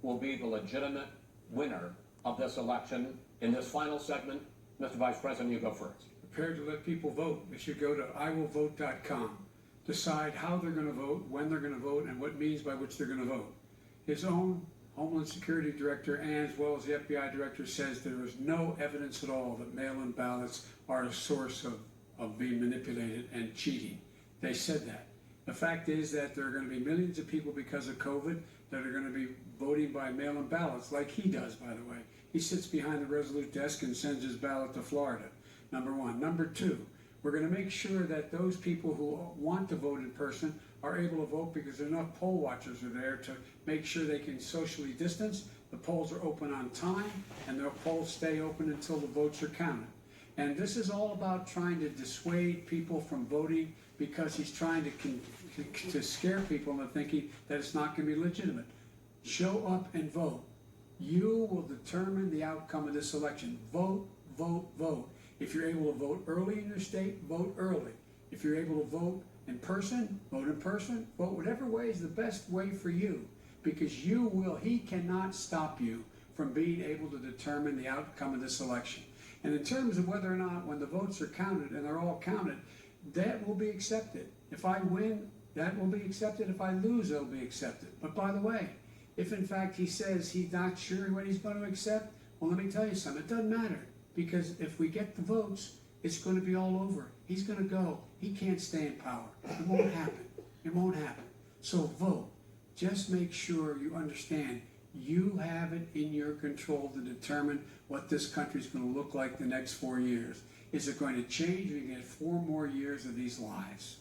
will be the legitimate winner of this election. In this final segment, Mr. Vice President, you go first. Prepared to let people vote. They should go to iwillvote.com. Decide how they're going to vote, when they're going to vote, and what means by which they're going to vote. His own Homeland Security Director, and as well as the FBI Director, says there is no evidence at all that mail-in ballots are a source of being manipulated and cheating. They said that. The fact is that there are going to be millions of people because of COVID that are going to be voting by mail-in ballots, like he does, by the way. He sits behind the Resolute desk and sends his ballot to Florida, number one. Number two, we're going to make sure that those people who want to vote in person are able to vote because enough poll watchers are there to make sure they can socially distance. The polls are open on time, and the polls stay open until the votes are counted. And this is all about trying to dissuade people from voting because he's trying to scare people into thinking that it's not going to be legitimate. Show up and vote. You will determine the outcome of this election. Vote, vote, vote. If you're able to vote early in your state, vote early. If you're able to vote in person, vote in person. Vote whatever way is the best way for you, because he cannot stop you from being able to determine the outcome of this election. And in terms of whether or not, when the votes are counted, and they're all counted, that will be accepted. If I win, that will be accepted. If I lose, it'll be accepted. But by the way, if in fact he says he's not sure what he's going to accept, well, let me tell you something. It doesn't matter, because if we get the votes, it's going to be all over. He's going to go. He can't stay in power. It won't happen. It won't happen. So vote. Just make sure you understand you have it in your control to determine what this country is going to look like the next 4 years. Is it going to change, or you get 4 more years of these lies?